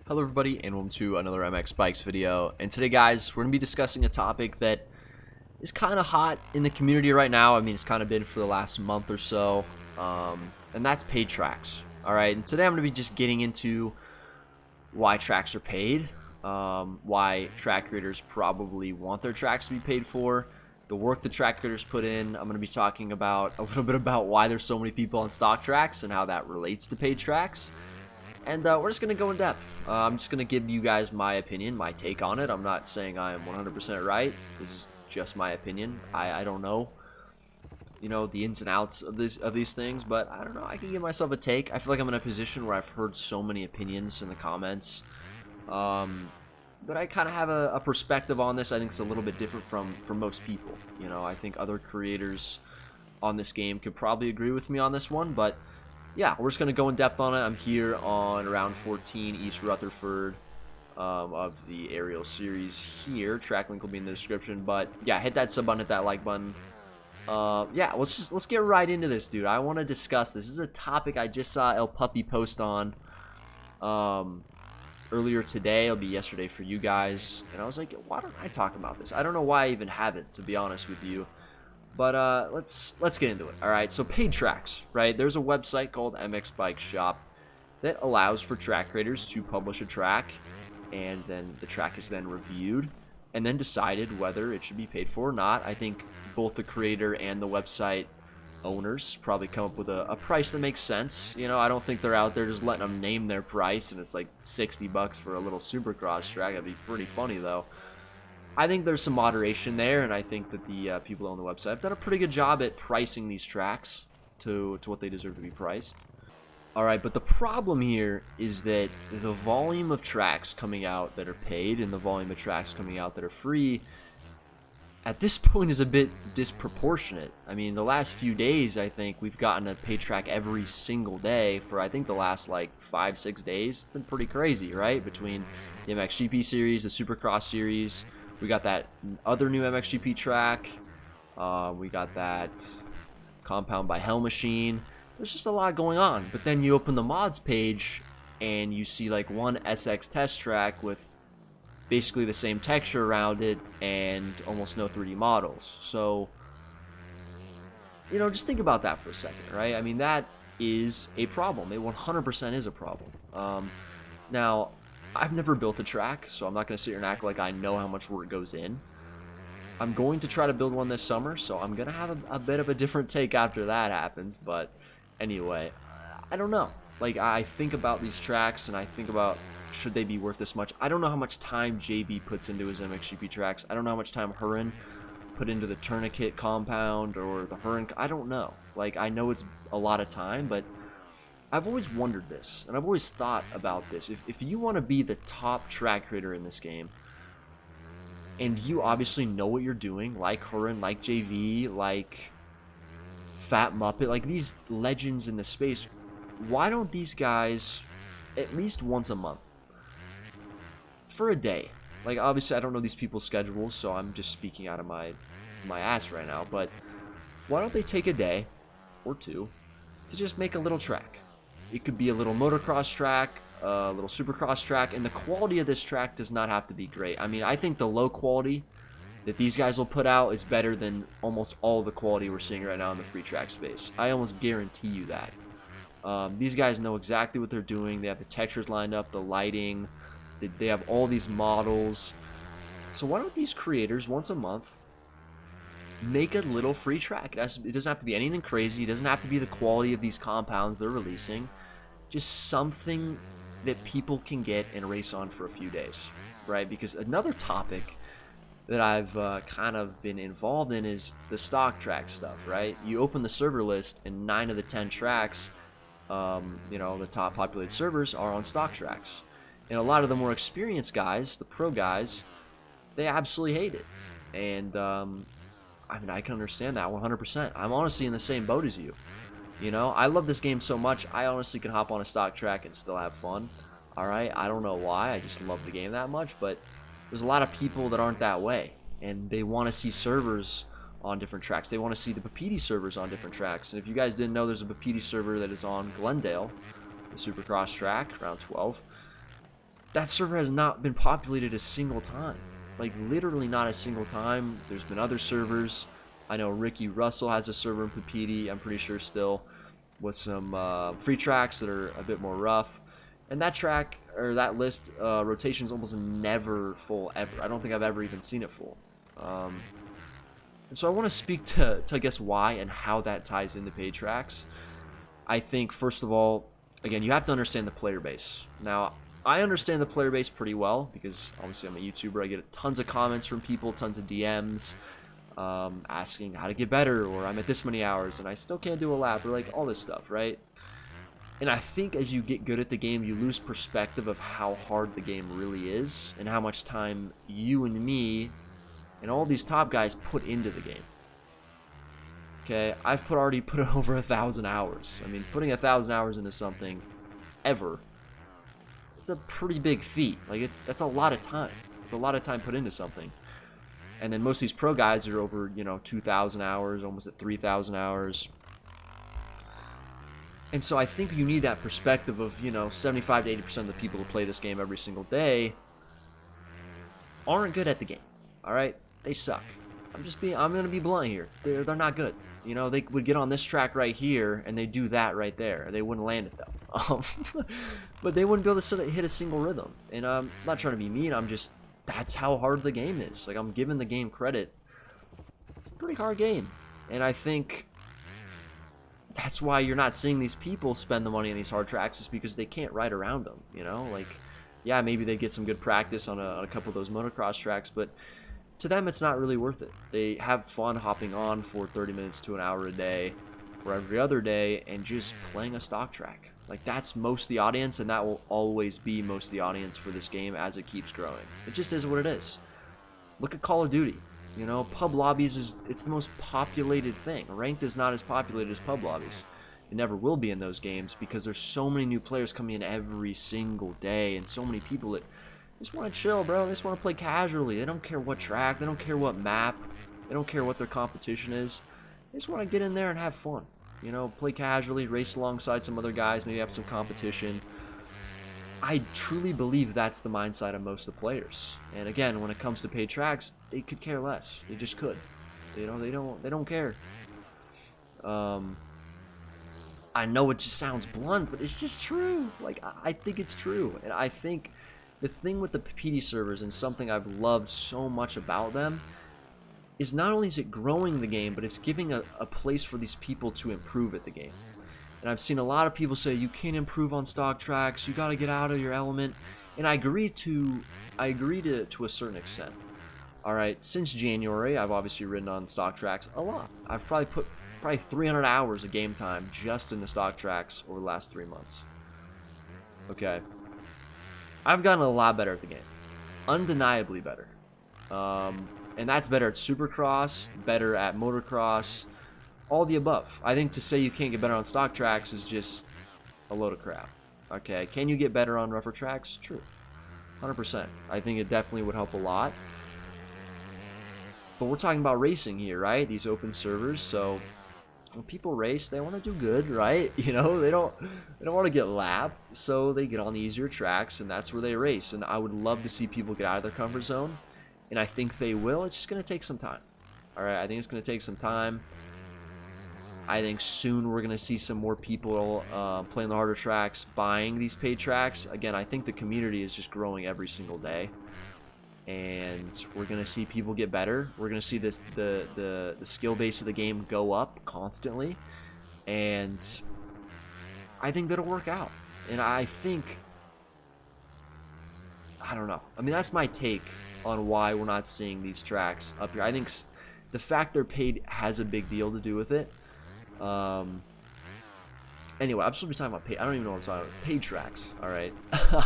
Hello everybody and welcome to another MX Bikes video, and today guys we're going to be discussing a topic that is kind of hot in the community right now. I mean, it's kind of been for the last month or so, and that's paid tracks. Alright, and today I'm going to be just getting into why tracks are paid, why track creators probably want their tracks to be paid for, the work the track creators put in. I'm going to be talking about a little bit about why there's so many people on stock tracks and how that relates to paid tracks. And we're just going to go in depth. I'm just going to give you guys my opinion, my take on it. I'm not saying I am 100% right. This is just my opinion. I don't know, the ins and outs of these things, but I don't know. I can give myself a take. I feel like I'm in a position where I've heard so many opinions in the comments that I kind of have a perspective on this. I think it's a little bit different from most people. I think other creators on this game could probably agree with me on this one, but yeah, we're just going to go in depth on it. I'm here on round 14, East Rutherford, of the Aerial Series here. Track link will be in the description. But yeah, hit that sub button, hit that like button. Yeah, let's get right into this, dude. I want to discuss this. This is a topic I just saw El Puppy post on earlier today. It'll be yesterday for you guys. And I was like, why don't I talk about this? I don't know why I even haven't, to be honest with you. But let's get into it. All right, so paid tracks, right? There's a website called MX Bike Shop that allows for track creators to publish a track, and then the track is then reviewed and then decided whether it should be paid for or not. I think both the creator and the website owners probably come up with a price that makes sense. I don't think they're out there just letting them name their price and it's like 60 bucks for a little supercross track. That'd be pretty funny though. I think there's some moderation there, and I think that the people on the website have done a pretty good job at pricing these tracks to what they deserve to be priced. Alright, but the problem here is that the volume of tracks coming out that are paid and the volume of tracks coming out that are free at this point is a bit disproportionate. I mean, the last few days, I think we've gotten a paid track every single day for I think the last like 5-6 days. It's been pretty crazy, right? Between the MXGP series, the Supercross series. We got that other new MXGP track. We got that Compound by Hell Machine. There's just a lot going on. But then you open the mods page and you see like one SX test track with basically the same texture around it and almost no 3D models. So, just think about that for a second, right? I mean, that is a problem. It 100% is a problem. Now, I've never built a track, so I'm not going to sit here and act like I know how much work goes in. I'm going to try to build one this summer, so I'm going to have a bit of a different take after that happens. But anyway, I don't know. Like, I think about these tracks, and I think about, should they be worth this much? I don't know how much time JB puts into his MXGP tracks. I don't know how much time Hurin put into the Tourniquet compound or the Hurin. I don't know. Like, I know it's a lot of time, but I've always wondered this, and I've always thought about this. If you want to be the top track creator in this game, and you obviously know what you're doing, like Hurin, like JV, like Fat Muppet, like these legends in the space, why don't these guys, at least once a month, for a day, like obviously I don't know these people's schedules, so I'm just speaking out of my ass right now, but why don't they take a day or two to just make a little track? It could be a little motocross track, a little supercross track, and the quality of this track does not have to be great. I mean, I think the low quality that these guys will put out is better than almost all the quality we're seeing right now in the free track space. I almost guarantee you that. These guys know exactly what they're doing. They have the textures lined up, the lighting, they have all these models. So why don't these creators once a month make a little free track? It doesn't have to be anything crazy. It doesn't have to be the quality of these compounds they're releasing. Just something that people can get and race on for a few days, right? Because another topic that I've kind of been involved in is the stock track stuff, right? You open the server list and 9 of the 10 tracks, the top populated servers are on stock tracks. And a lot of the more experienced guys, the pro guys, they absolutely hate it. And I mean, I can understand that 100%. I'm honestly in the same boat as you. I love this game so much, I honestly can hop on a stock track and still have fun. Alright, I don't know why, I just love the game that much, but there's a lot of people that aren't that way. And they want to see servers on different tracks. They want to see the Papiti servers on different tracks. And if you guys didn't know, there's a Papiti server that is on Glendale, the Supercross track, round 12. that server has not been populated a single time. Like, literally not a single time. There's been other servers. I know Ricky Russell has a server in Papiti, I'm pretty sure still, with some free tracks that are a bit more rough. And that track, or that list, rotation is almost never full, ever. I don't think I've ever even seen it full. And so I want to speak to, I guess, why and how that ties into paid tracks. I think, first of all, again, you have to understand the player base. Now, I understand the player base pretty well because obviously I'm a YouTuber. I get tons of comments from people, tons of DMs asking how to get better, or I'm at this many hours and I still can't do a lap, or like all this stuff, right? And I think as you get good at the game, you lose perspective of how hard the game really is and how much time you and me and all these top guys put into the game. Okay, I've already put over 1,000 hours. I mean, putting 1,000 hours into something ever, it's a pretty big feat. Like, that's a lot of time. It's a lot of time put into something. And then most of these pro guys are over, 2,000 hours, almost at 3,000 hours. And so I think you need that perspective of, 75 to 80% of the people who play this game every single day aren't good at the game. All right? They suck. I'm going to be blunt here. They're not good. They would get on this track right here and they do that right there. They wouldn't land it though. But they wouldn't be able to hit a single rhythm. And I'm not trying to be mean. That's how hard the game is. Like, I'm giving the game credit. It's a pretty hard game. And I think that's why you're not seeing these people spend the money on these hard tracks, is because they can't ride around them, Like, yeah, maybe they get some good practice on a couple of those motocross tracks, but to them, it's not really worth it. They have fun hopping on for 30 minutes to an hour a day or every other day and just playing a stock track. Like, that's most of the audience, and that will always be most of the audience for this game as it keeps growing. It just is what it is. Look at Call of Duty. Pub lobbies it's the most populated thing. Ranked is not as populated as pub lobbies. It never will be in those games because there's so many new players coming in every single day and so many people that just want to chill, bro. They just want to play casually. They don't care what track. They don't care what map. They don't care what their competition is. They just want to get in there and have fun. Play casually, race alongside some other guys, maybe have some competition. I truly believe that's the mindset of most of the players. And again, when it comes to paid tracks, they could care less. They just could. They don't care. I know it just sounds blunt, but it's just true. Like, I think it's true. And I think the thing with the PD servers, and something I've loved so much about them, is not only is it growing the game, but it's giving a place for these people to improve at the game. And I've seen a lot of people say, you can't improve on stock tracks, you got to get out of your element. And I agree to a certain extent. All right, since January, I've obviously ridden on stock tracks a lot. I've probably put 300 hours of game time just in the stock tracks over the last 3 months. Okay. I've gotten a lot better at the game. Undeniably better. And that's better at Supercross, better at motocross, all the above. I think to say you can't get better on stock tracks is just a load of crap. Okay, can you get better on rougher tracks? True. 100%. I think it definitely would help a lot. But we're talking about racing here, right? These open servers, so when people race, they want to do good, right? They don't want to get lapped, so they get on the easier tracks, and that's where they race. And I would love to see people get out of their comfort zone, and I think they will. It's just going to take some time. All right, I think it's going to take some time. I think soon we're going to see some more people playing the harder tracks, buying these paid tracks. Again, I think the community is just growing every single day, and we're going to see people get better. We're going to see the skill base of the game go up constantly, and I think that'll work out. And I don't know. I mean, that's my take on why we're not seeing these tracks up here. I think the fact they're paid has a big deal to do with it. Anyway, I'm supposed to be talking about paid. I don't even know what I'm talking about. Paid tracks. All right.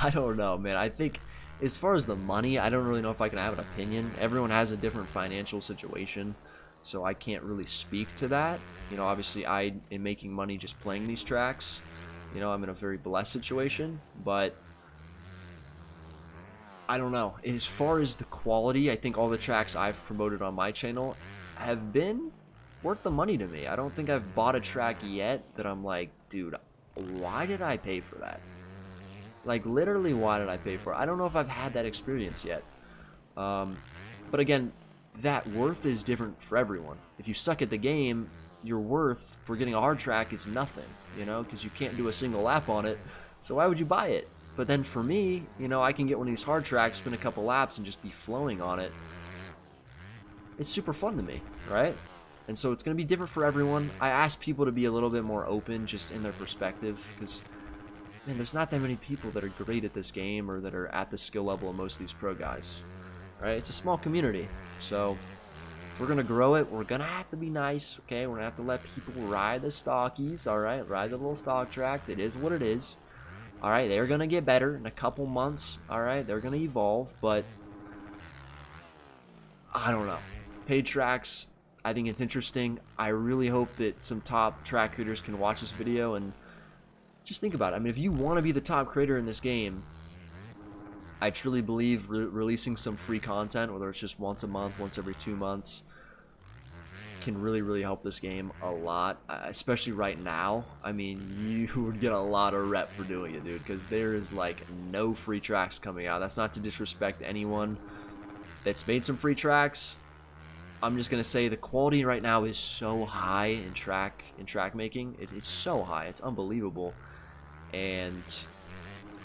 I don't know, man. I think as far as the money, I don't really know if I can have an opinion. Everyone has a different financial situation, so I can't really speak to that. Obviously I am making money just playing these tracks. I'm in a very blessed situation, but I don't know. As far as the quality, I think all the tracks I've promoted on my channel have been worth the money to me. I don't think I've bought a track yet that I'm like, dude, why did I pay for that? Like, literally, why did I pay for it? I don't know if I've had that experience yet. But again, that worth is different for everyone. If you suck at the game, your worth for getting a hard track is nothing, you know, because you can't do a single lap on it. So why would you buy it? But then for me, you know, I can get one of these hard tracks, spin a couple laps, and just be flowing on it. It's super fun to me, right? And so it's going to be different for everyone. I ask people to be a little bit more open just in their perspective, because, man, there's not that many people that are great at this game or that are at the skill level of most of these pro guys, right? It's a small community. So if we're going to grow it, we're going to have to be nice, okay? We're going to have to let people ride the stockies, all right? Ride the little stock tracks. It is what it is. All right, they're going to get better in a couple months, all right? They're going to evolve, but I don't know. Paid tracks, I think it's interesting. I really hope that some top track creators can watch this video and just think about it. I mean, if you want to be the top creator in this game, I truly believe releasing some free content, whether it's just once a month, once every 2 months, can really, really help this game a lot, especially right now. I mean, you would get a lot of rep for doing it, dude, because there is, like, no free tracks coming out. That's not to disrespect anyone that's made some free tracks. I'm just going to say the quality right now is so high in track making. It's so high. It's unbelievable. And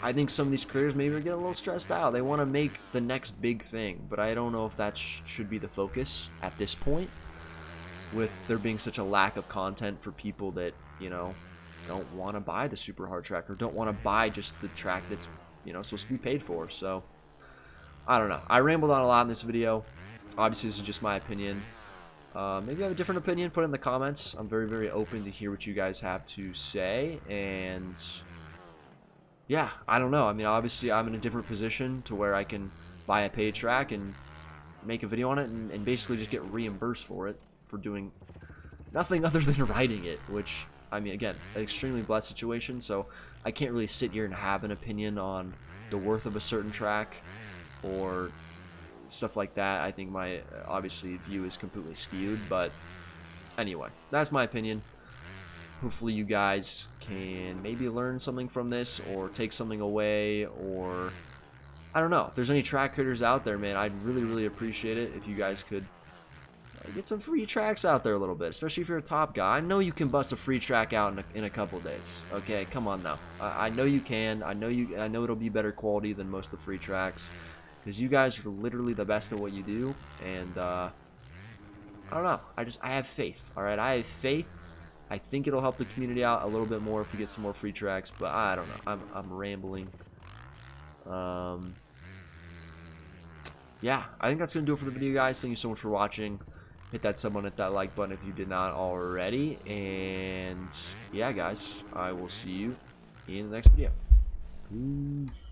I think some of these creators maybe are getting a little stressed out. They want to make the next big thing, but I don't know if that should be the focus at this point, with there being such a lack of content for people that, you know, don't want to buy the super hard track or don't want to buy just the track that's, you know, supposed to be paid for. So I don't know. I rambled on a lot in this video. Obviously, this is just my opinion. Maybe you have a different opinion, put it in the comments. I'm very, very open to hear what you guys have to say. And yeah, I don't know. I mean, obviously, I'm in a different position to where I can buy a paid track and make a video on it and basically just get reimbursed for it, for doing nothing other than riding it, which, I mean, again, an extremely blessed situation. So I can't really sit here and have an opinion on the worth of a certain track or stuff like that. I think my obviously view is completely skewed, but anyway, that's my opinion. Hopefully you guys can maybe learn something from this or take something away, or I don't know. If there's any track creators out there, man, I'd really, really appreciate it if you guys could get some free tracks out there a little bit, especially if you're a top guy. I know you can bust a free track out in a couple days. Okay, come on now. I know you can. I know it'll be better quality than most of the free tracks, because you guys are literally the best at what you do. And I don't know. I have faith. All right, I have faith. I think it'll help the community out a little bit more if we get some more free tracks. But I don't know. I'm rambling. Yeah, I think that's gonna do it for the video, guys. Thank you so much for watching. Hit that sub button, hit that like button if you did not already. And yeah, guys, I will see you in the next video. Peace.